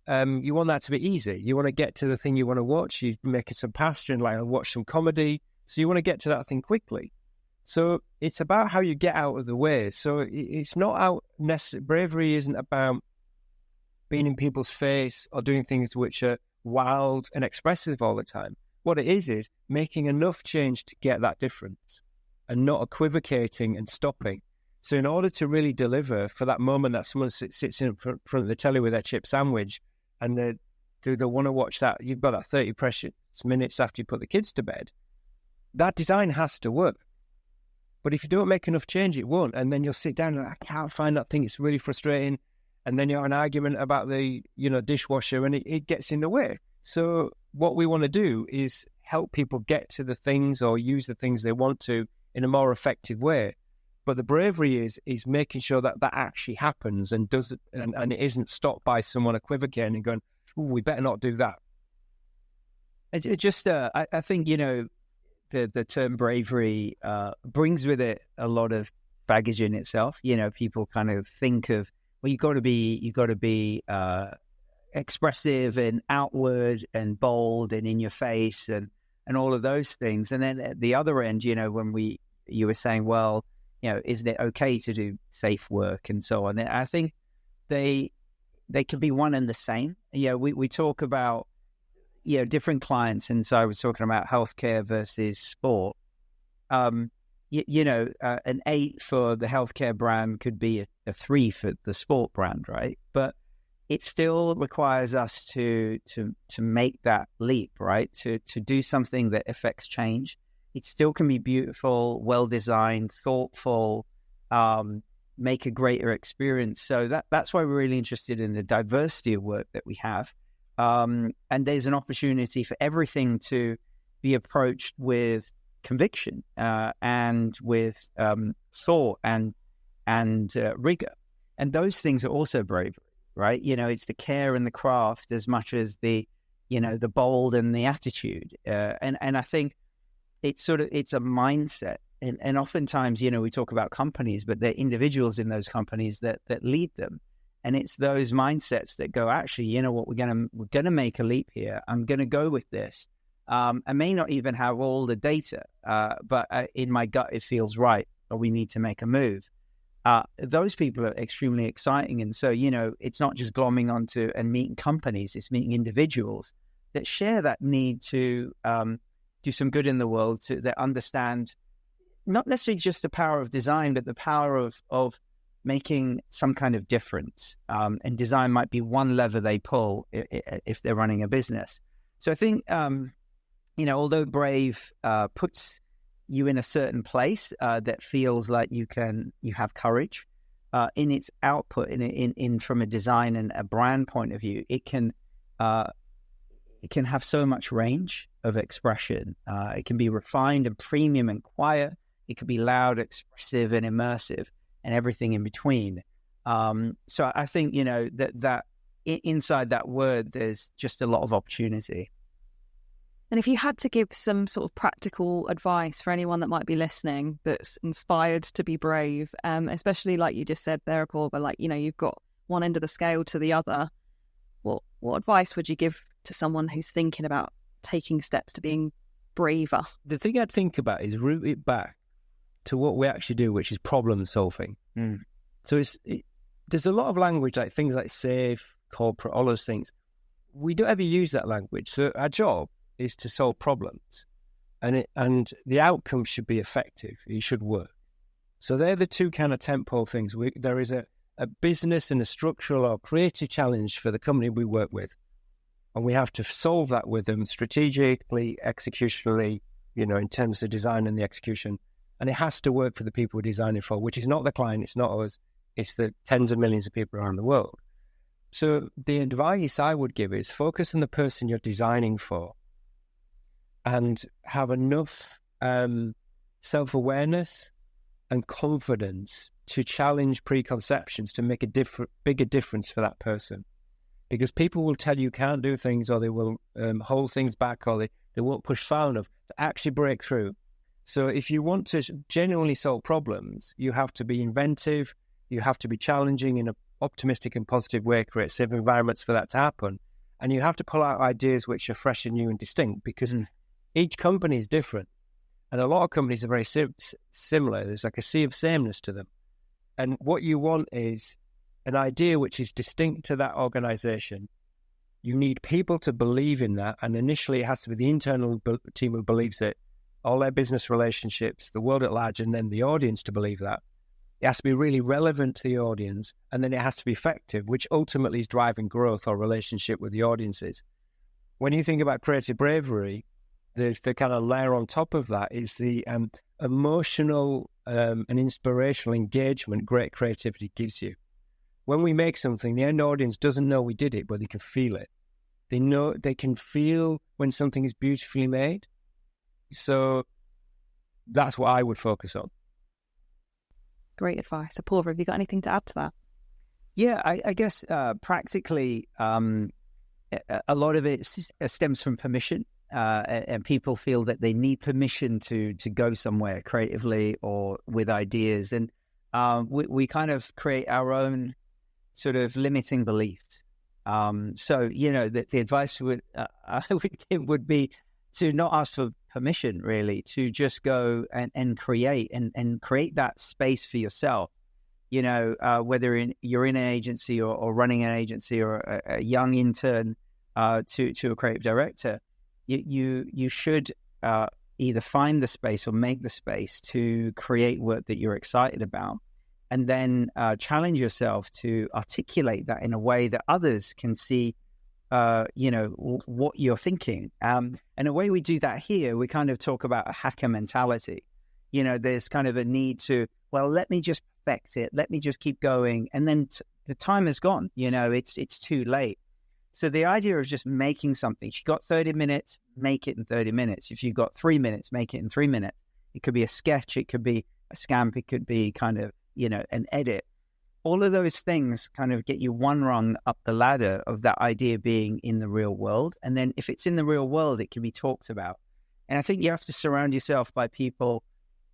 you want that to be easy. You want to get to the thing you want to watch. You make it some pasture and like watch some comedy. So you want to get to that thing quickly. So it's about how you get out of the way. So it's not out necessarily. Bravery isn't about being in people's face or doing things which are wild and expressive all the time. What it is making enough change to get that difference and not equivocating and stopping. So in order to really deliver for that moment that someone sits in front of the telly with their chip sandwich and they want to watch that, you've got that 30 precious minutes after you put the kids to bed, that design has to work. But if you don't make enough change, it won't. And then you'll sit down and I can't find that thing. It's really frustrating. And then you have an argument about the dishwasher and it gets in the way. So what we want to do is help people get to the things or use the things they want to in a more effective way. But the bravery is making sure that actually happens and does it, and it isn't stopped by someone equivocating and going, "Oh, we better not do that." I think the term bravery brings with it a lot of baggage in itself. People kind of think of, well, you've got to be expressive and outward and bold and in your face and all of those things. And then at the other end, when you were saying, well, isn't it okay to do safe work and so on? I think they can be one and the same. We talk about different clients, and so I was talking about healthcare versus sport. An 8 for the healthcare brand could be a 3 for the sport brand, right? But it still requires us to make that leap, right? To do something that affects change. It still can be beautiful, well-designed, thoughtful, make a greater experience. So that's why we're really interested in the diversity of work that we have. And there's an opportunity for everything to be approached with conviction and with thought and rigor. And those things are also bravery, right? It's the care and the craft as much as the bold and the attitude. And I think it's a mindset. And oftentimes, we talk about companies, but they're individuals in those companies that lead them. And it's those mindsets that go, actually, you know what, we're gonna make a leap here. I'm gonna go with this. I may not even have all the data, but in my gut, it feels right, or we need to make a move. Those people are extremely exciting. And so, it's not just glomming onto and meeting companies, it's meeting individuals that share that need to do some good in the world, that understand not necessarily just the power of design, but the power of making some kind of difference. And design might be one lever they pull if they're running a business. So I think, although Brave puts you in a certain place that feels like you have courage in its output, in from a design and a brand point of view, it can have so much range of expression. It can be refined and premium and quiet. It could be loud, expressive, and immersive, and everything in between. So I think, that inside that word, there's just a lot of opportunity. And if you had to give some sort of practical advice for anyone that might be listening that's inspired to be brave, especially like you just said there, Aporva, you've got one end of the scale to the other, what advice would you give to someone who's thinking about taking steps to being braver? The thing I'd think about is root it back to what we actually do, which is problem solving. So there's a lot of language, like things like safe, corporate, all those things. We don't ever use that language. So our job is to solve problems, and the outcome should be effective. It should work. So they're the two kind of tentpole things. There is a business and a structural or creative challenge for the company we work with, and we have to solve that with them strategically, executionally, in terms of design and the execution. And it has to work for the people we're designing for, which is not the client, it's not us, it's the tens of millions of people around the world. So the advice I would give is focus on the person you're designing for and have enough self-awareness and confidence to challenge preconceptions to make a bigger difference for that person. Because people will tell you can't do things, or they will hold things back, or they won't push far enough to actually break through. So if you want to genuinely solve problems, you have to be inventive, you have to be challenging in an optimistic and positive way, create safe environments for that to happen. And you have to pull out ideas which are fresh and new and distinct, because each company is different. And a lot of companies are very similar. There's like a sea of sameness to them. And what you want is an idea which is distinct to that organization. You need people to believe in that. And initially it has to be the internal team who believes it, all their business relationships, the world at large, and then the audience to believe that. It has to be really relevant to the audience, and then it has to be effective, which ultimately is driving growth or relationship with the audiences. When you think about creative bravery, the kind of layer on top of that is the emotional and inspirational engagement great creativity gives you. When we make something, the end audience doesn't know we did it, but they can feel it. They can feel when something is beautifully made. So that's what I would focus on. Great advice. Aporva, have you got anything to add to that? Yeah, I guess practically a lot of it stems from permission, and people feel that they need permission to go somewhere creatively or with ideas, and we kind of create our own sort of limiting beliefs. So the advice I would give would be to not ask for permission, really, to just go and create and create that space for yourself. Whether you're in an agency or running an agency or a young intern to a creative director, you should either find the space or make the space to create work that you're excited about, and then challenge yourself to articulate that in a way that others can see what you're thinking. And the way we do that here, we kind of talk about a hacker mentality. There's kind of a need to, let me just perfect it. Let me just keep going. And then the time is gone. It's too late. So the idea of just making something, if you got 30 minutes, make it in 30 minutes. If you've got 3 minutes, make it in 3 minutes. It could be a sketch. It could be a scamp. It could be kind of, an edit. All of those things kind of get you one rung up the ladder of that idea being in the real world. And then if it's in the real world, it can be talked about. And I think you have to surround yourself by people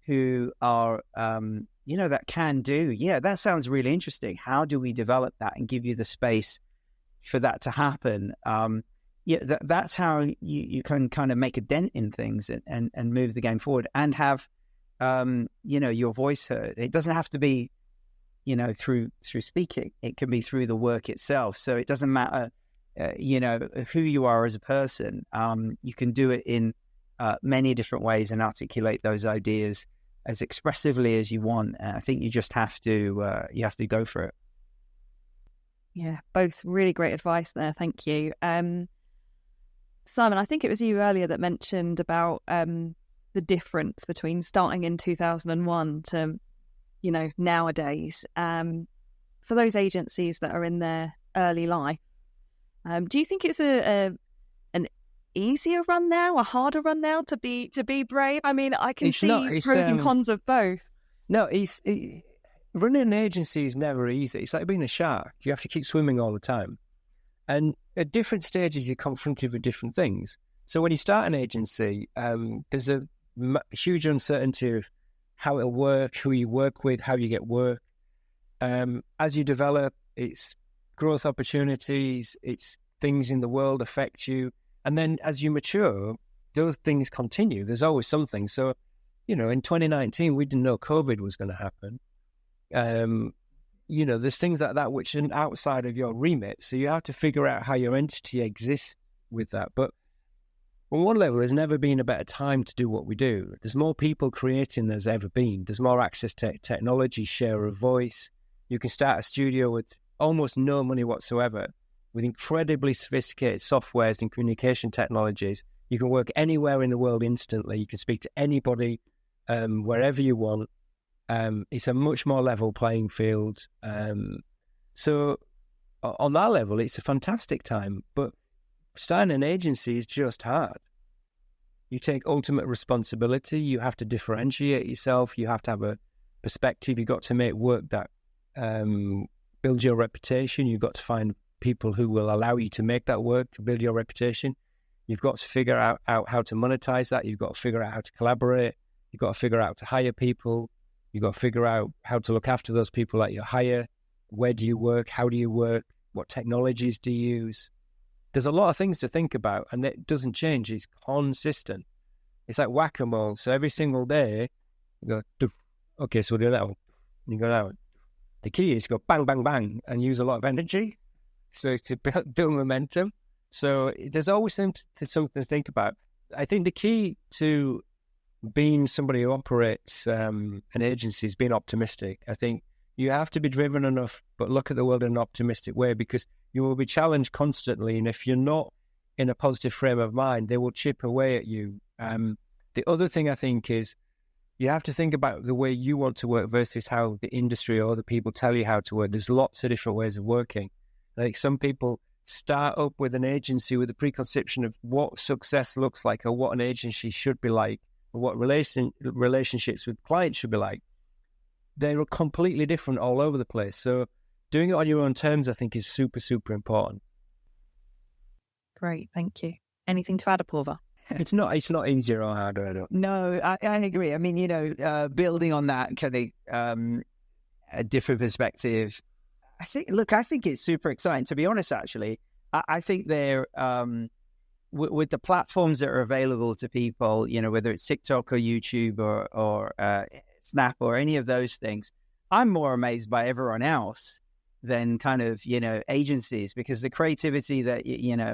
who are, that can do. Yeah, that sounds really interesting. How do we develop that and give you the space for that to happen? That's how you can kind of make a dent in things and move the game forward and have, your voice heard. It doesn't have to be through speaking. It can be through the work itself. So it doesn't matter, who you are as a person. You can do it in many different ways and articulate those ideas as expressively as you want. I think you just have to, go for it. Yeah, both really great advice there. Thank you. Simon, I think it was you earlier that mentioned about the difference between starting in 2001 to nowadays, for those agencies that are in their early life, do you think it's an easier run now, a harder run now to be brave? I mean, I can see pros and cons of both. No, running an agency is never easy. It's like being a shark. You have to keep swimming all the time. And at different stages, you're confronted with different things. So when you start an agency, there's a huge uncertainty of how it'll work, who you work with, how you get work. As you develop, it's growth opportunities, it's things in the world affect you. And then as you mature, those things continue. There's always something. So, in 2019, we didn't know COVID was going to happen. There's things like that which are outside of your remit. So you have to figure out how your entity exists with that. But on one level, there's never been a better time to do what we do. There's more people creating than there's ever been. There's more access to technology, share of voice. You can start a studio with almost no money whatsoever, with incredibly sophisticated softwares and communication technologies. You can work anywhere in the world instantly. You can speak to anybody, wherever you want. It's a much more level playing field. So on that level, it's a fantastic time. But starting an agency is just hard. You take ultimate responsibility. You have to differentiate yourself. You have to have a perspective. You've got to make work that builds your reputation. You've got to find people who will allow you to make that work, to build your reputation. You've got to figure out how to monetize that. You've got to figure out how to collaborate. You've got to figure out how to hire people. You've got to figure out how to look after those people that you hire. Where do you work? How do you work? What technologies do you use? There's a lot of things to think about, and it doesn't change. It's consistent. It's like whack-a-mole. So every single day, you go, doof. Okay, so we'll do that one. And you go that one. The key is to go bang, bang, bang, and use a lot of energy. So to build momentum. So there's always something to think about. I think the key to being somebody who operates an agency is being optimistic. I think you have to be driven enough, but look at the world in an optimistic way, because you will be challenged constantly. And if you're not in a positive frame of mind, they will chip away at you. The other thing I think is you have to think about the way you want to work versus how the industry or other people tell you how to work. There's lots of different ways of working. Like some people start up with an agency with a preconception of what success looks like or what an agency should be like or what relationships with clients should be like. They're completely different all over the place. So doing it on your own terms, I think, is super, super important. Great, thank you. Anything to add, Aporva? It's not easier or harder, I don't. No, I agree. I mean, building on that kind of a different perspective, I think it's super exciting. To be honest, actually, I think they're with the platforms that are available to people, whether it's TikTok or YouTube or Snap or any of those things, I'm more amazed by everyone else than kind of, agencies, because the creativity that,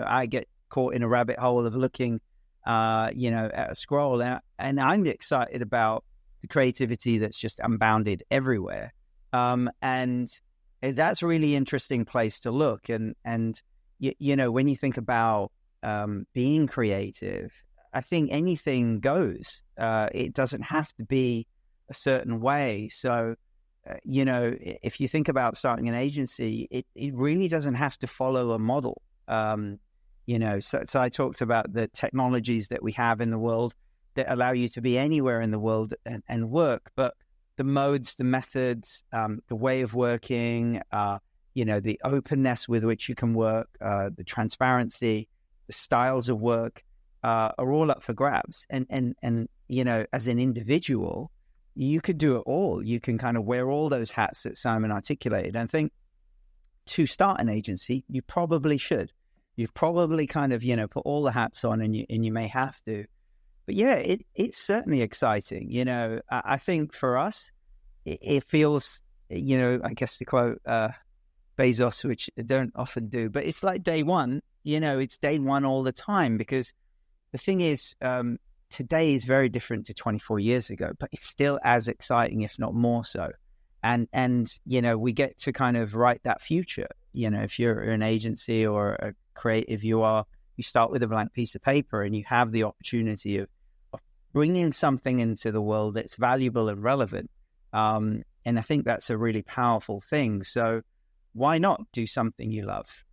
I get caught in a rabbit hole of looking, at a scroll, and I'm excited about the creativity that's just unbounded everywhere. And that's a really interesting place to look. And when you think about being creative, I think anything goes. It doesn't have to be a certain way. So, if you think about starting an agency, it really doesn't have to follow a model. So I talked about the technologies that we have in the world that allow you to be anywhere in the world and work, but the modes, the methods, the way of working, the openness with which you can work, the transparency, the styles of work are all up for grabs. And as an individual, you could do it all. You can kind of wear all those hats that Simon articulated. And I think to start an agency, you probably should. You've probably kind of, put all the hats on, and you may have to. But yeah, it's certainly exciting. I think for us, it feels, I guess to quote Bezos, which I don't often do, but it's like day one. It's day one all the time, because the thing is, today is very different to 24 years ago, but it's still as exciting, if not more so. And we get to kind of write that future. If you're an agency or a creative, you start with a blank piece of paper, and you have the opportunity of bringing something into the world that's valuable and relevant. And I think that's a really powerful thing. So why not do something you love?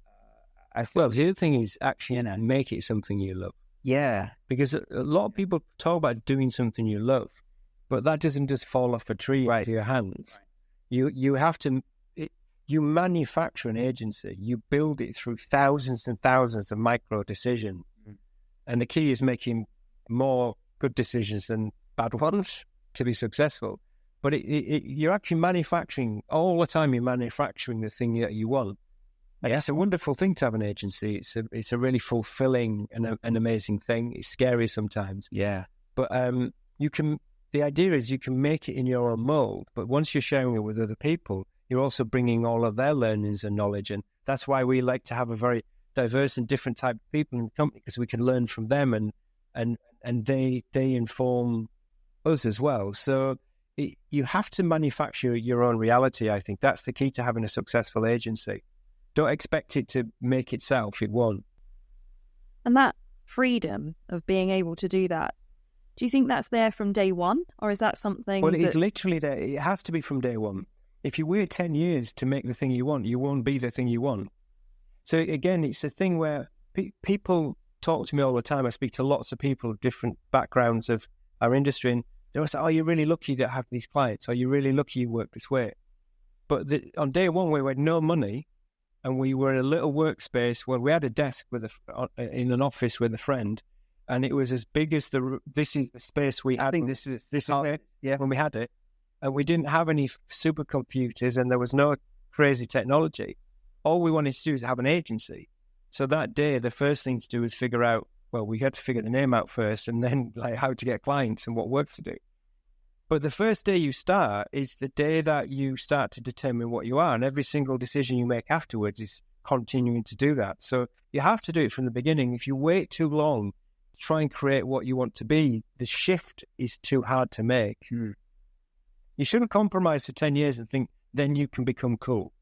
Well, the other thing is actually make it something you love. Yeah. Because a lot of people talk about doing something you love, but that doesn't just fall off a tree into your hands. Right. You have to... You manufacture an agency. You build it through thousands and thousands of micro decisions. Mm-hmm. And the key is making more good decisions than bad ones to be successful. But you're actually manufacturing, all the time you're manufacturing the thing that you want. And it's a wonderful thing to have an agency. It's a really fulfilling and an amazing thing. It's scary sometimes. Yeah. But the idea is you can make it in your own mold, but once you're sharing it with other people, you're also bringing all of their learnings and knowledge. And that's why we like to have a very diverse and different type of people in the company, because we can learn from them and they inform us as well. So you have to manufacture your own reality, I think. That's the key to having a successful agency. Don't expect it to make itself. It won't. And that freedom of being able to do that, do you think that's there from day one? Or is that something... Well, it's literally there. It has to be from day one. If you wait 10 years to make the thing you want, you won't be the thing you want. So again, it's a thing where people talk to me all the time. I speak to lots of people of different backgrounds of our industry, and they always say, oh, you're really lucky that I have these clients, or you're really lucky you work this way. But on day one, we had no money, and we were in a little workspace where we had a desk in an office with a friend, and it was as big as this is the space we had. I think this is it, when we had it, and we didn't have any supercomputers, and there was no crazy technology. All we wanted to do is have an agency. So that day, the first thing to do was figure out, well, we had to figure the name out first, and then like how to get clients and what work to do. But the first day you start is the day that you start to determine what you are, and every single decision you make afterwards is continuing to do that. So you have to do it from the beginning. If you wait too long to try and create what you want to be, the shift is too hard to make. You shouldn't compromise for 10 years and think then you can become cool.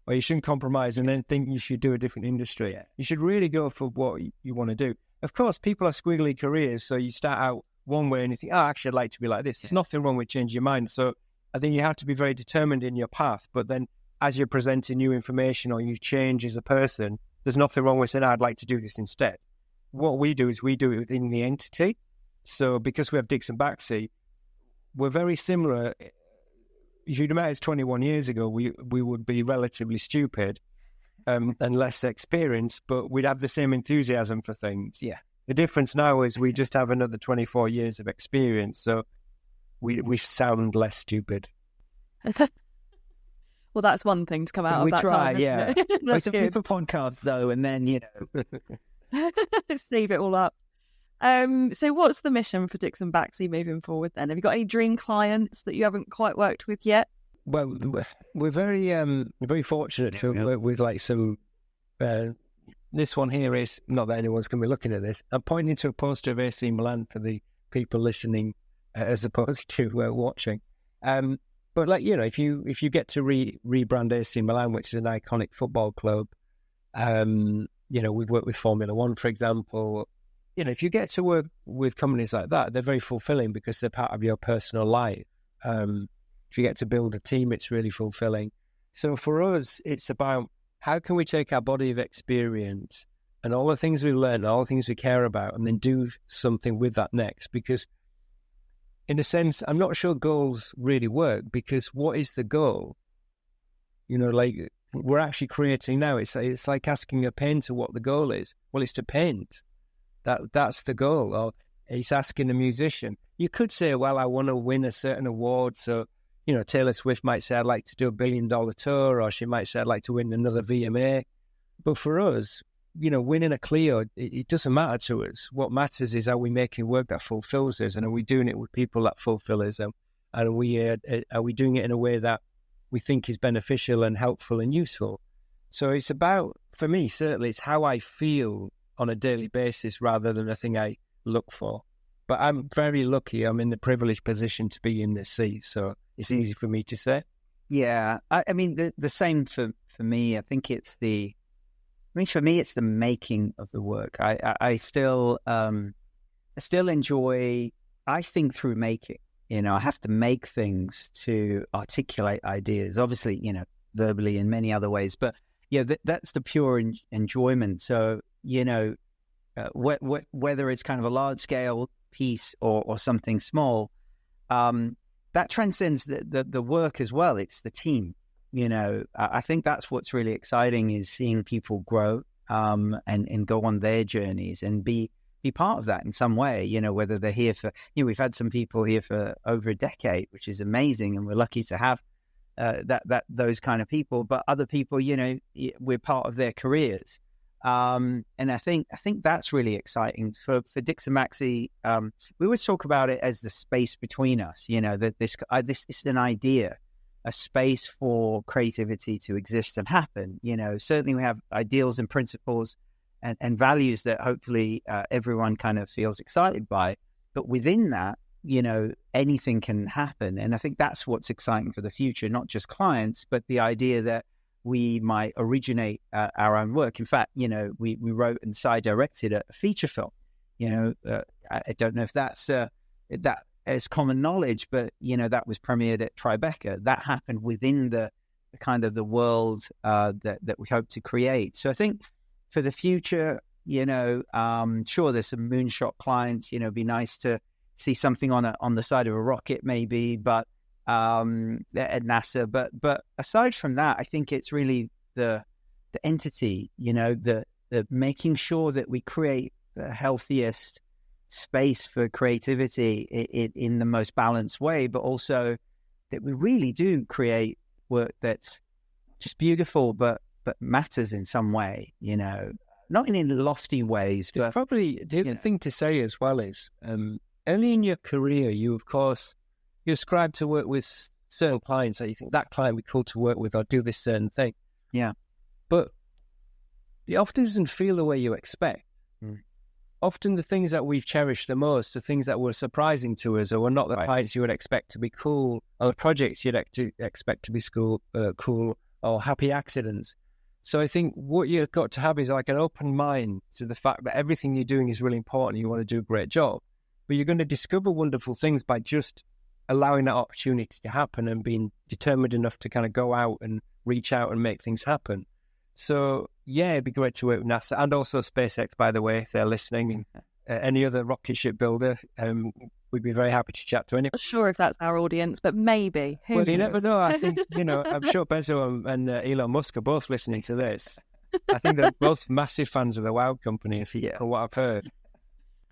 Or you shouldn't compromise and then think you should do a different industry. You should really go for what you want to do. Of course, people have squiggly careers, so you start out one way and you think, actually, I'd like to be like this. There's nothing wrong with changing your mind. So I think you have to be very determined in your path. But then as you're presenting new information or you change as a person, there's nothing wrong with saying, I'd like to do this instead. What we do is we do it within the entity. So because we have DixonBaxi, we're very similar. If you'd met us 21 years ago, we would be relatively stupid and less experienced, but we'd have the same enthusiasm for things. Yeah. The difference now is we just have another 24 years of experience, so we sound less stupid. Well, that's one thing to come out of that try, time. yeah. That's some good. people podcasts, though, and then, Save it all up. So what's the mission for DixonBaxi moving forward then? Have you got any dream clients that you haven't quite worked with yet? Well, we're very fortunate to work with like some. This one here is not that anyone's going to be looking at this. I'm pointing to a poster of AC Milan for the people listening as opposed to watching. But like if you get to rebrand AC Milan, which is an iconic football club, we've worked with Formula One, for example. If you get to work with companies like that, they're very fulfilling because they're part of your personal life. If you get to build a team, it's really fulfilling. So for us, it's about how can we take our body of experience and all the things we learn, all the things we care about, and then do something with that next? Because in a sense, I'm not sure goals really work, because what is the goal? Like we're actually creating now. It's like asking a painter what the goal is. Well, it's to paint. That's the goal. Or it's asking a musician. You could say, well, I want to win a certain award. So, Taylor Swift might say, I'd like to do $1 billion tour, or she might say, I'd like to win another VMA. But for us, winning a Clio, it doesn't matter to us. What matters is, are we making work that fulfills us, and are we doing it with people that fulfill us? And are we doing it in a way that we think is beneficial and helpful and useful? So it's about, for me, certainly, it's how I feel on a daily basis rather than a thing I look for. But I'm very lucky. I'm in the privileged position to be in this seat, so it's easy for me to say. Yeah, I mean, the same for me. I think for me, it's the making of the work. I still enjoy, I think through making. I have to make things to articulate ideas, obviously, verbally in many other ways. But that's the pure enjoyment. So, whether it's kind of a large scale piece or something small, that transcends the work as well. It's the team. I think that's what's really exciting, is seeing people grow and go on their journeys and be part of that in some way, whether they're here for, we've had some people here for over a decade, which is amazing. And we're lucky to have those kind of people, but other people, we're part of their careers. And I think that's really exciting for DixonBaxi. We always talk about it as the space between us, that this is an idea, a space for creativity to exist and happen. Certainly we have ideals and principles and values that hopefully everyone kind of feels excited by, but within that, anything can happen. And I think that's what's exciting for the future, not just clients, but the idea that we might originate our own work. In fact, we wrote and directed a feature film. I don't know if that's that is common knowledge, but that was premiered at Tribeca. That happened within the kind of the world that we hope to create. So I think for the future, sure, there's some moonshot clients. It'd be nice to see something on the side of a rocket, maybe, but at NASA. But aside from that, I think it's really the entity. The making sure that we create the healthiest, space for creativity in the most balanced way, but also that we really do create work that's just beautiful, but matters in some way, not in lofty ways. But probably the other thing to say as well is, early in your career, you ascribe to work with certain clients that you think that client would be cool to work with or do this certain thing. Yeah. But it often doesn't feel the way you expect. Often the things that we've cherished the most are things that were surprising to us, or were not the clients you would expect to be cool, or the projects you'd expect to be cool, or happy accidents. So I think what you've got to have is like an open mind to the fact that everything you're doing is really important. You want to do a great job, but you're going to discover wonderful things by just allowing that opportunity to happen and being determined enough to kind of go out and reach out and make things happen. So yeah, it'd be great to work with NASA and also SpaceX, by the way, if they're listening, and any other rocket ship builder. We'd be very happy to chat to anyone. I'm not sure if that's our audience, but maybe. Well, you never know. I think, I'm sure Bezos and Elon Musk are both listening to this. I think they're both massive fans of the Wow Company, from what I've heard.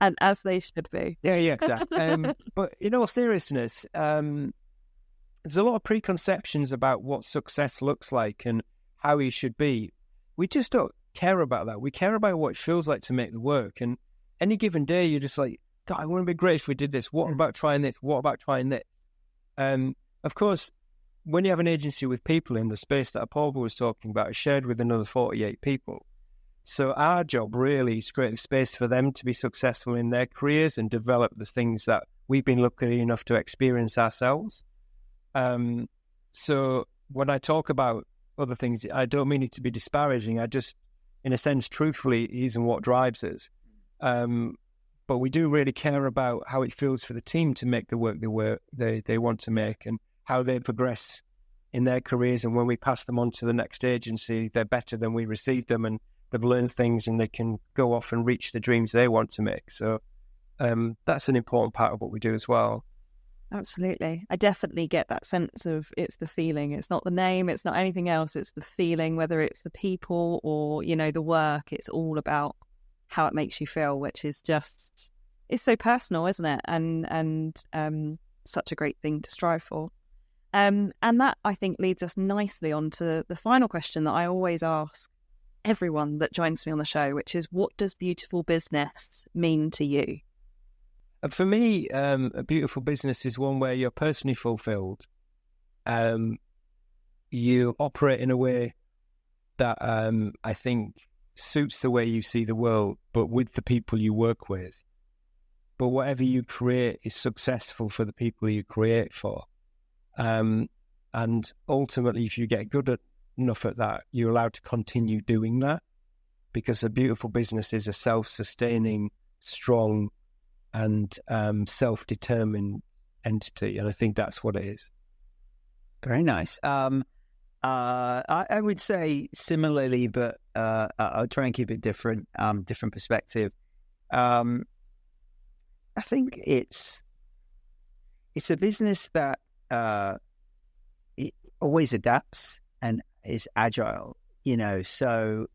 And as they should be. Yeah, exactly. But in all seriousness, there's a lot of preconceptions about what success looks like and how you should be. We just don't care about that. We care about what it feels like to make the work. And any given day, you're just like, God, it wouldn't be great if we did this. What about trying this? What about trying this? Of course, when you have an agency with people in the space that Aporva was talking about, is shared with another 48 people. So our job really is to create a space for them to be successful in their careers and develop the things that we've been lucky enough to experience ourselves. So when I talk about other things, I don't mean it to be disparaging. I just, in a sense, truthfully, it isn't what drives us. But we do really care about how it feels for the team to make the work they want to make and how they progress in their careers. And when we pass them on to the next agency, they're better than we received them, and they've learned things and they can go off and reach the dreams they want to make. So that's an important part of what we do as well. Absolutely. I definitely get that sense of it's the feeling. It's not the name. It's not anything else. It's the feeling, whether it's the people or, the work. It's all about how it makes you feel, which is just, it's so personal, isn't it? And such a great thing to strive for. And that, I think, leads us nicely on to the final question that I always ask everyone that joins me on the show, which is, what does beautiful business mean to you? For me, a beautiful business is one where you're personally fulfilled. You operate in a way that I think suits the way you see the world, but with the people you work with. But whatever you create is successful for the people you create for. And ultimately, if you get good enough at that, you're allowed to continue doing that, because a beautiful business is a self-sustaining, strong, and self-determined entity. And I think that's what it is. Very nice. I would say similarly, but I'll try and keep it different perspective. I think it's a business that it always adapts and is agile, so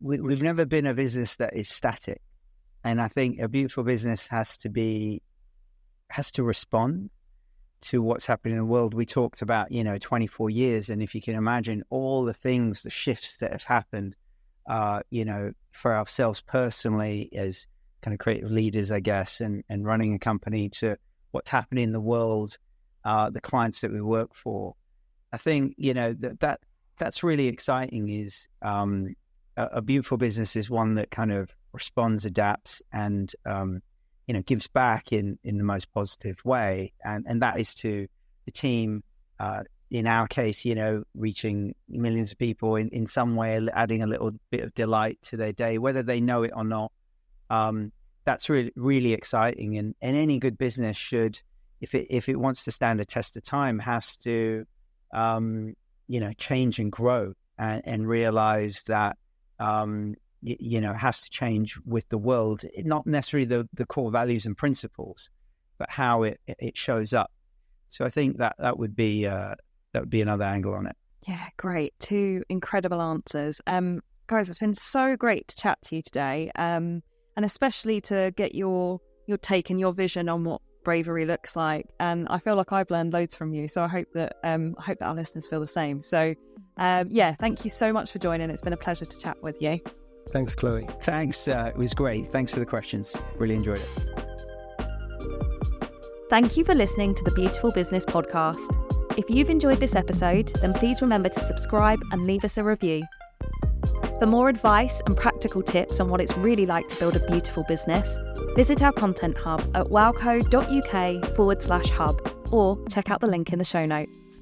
we've never been a business that is static. And I think a beautiful business has to respond to what's happening in the world. We talked about, 24 years. And if you can imagine all the things, the shifts that have happened, for ourselves personally as kind of creative leaders, I guess, and running a company, to what's happening in the world, the clients that we work for. I think, that's really exciting. Is a beautiful business is one that kind of responds, adapts, and gives back in the most positive way, and that is to the team. In our case, reaching millions of people in some way, adding a little bit of delight to their day, whether they know it or not. That's really, really exciting, and any good business should, if it wants to stand a test of time, has to change and grow and realize that. Has to change with the world, not necessarily the core values and principles, but how it shows up. So I think that would be another angle on it. Yeah, great. 2 incredible answers. Guys, it's been so great to chat to you today. and especially to get your take and your vision on what bravery looks like. And I feel like I've learned loads from you, so I hope that our listeners feel the same. So thank you so much for joining. It's been a pleasure to chat with you. Thanks, Chloe. Thanks. It was great. Thanks for the questions. Really enjoyed it. Thank you for listening to the Beautiful Business Podcast. If you've enjoyed this episode, then please remember to subscribe and leave us a review. For more advice and practical tips on what it's really like to build a beautiful business, visit our content hub at wowco.uk/hub or check out the link in the show notes.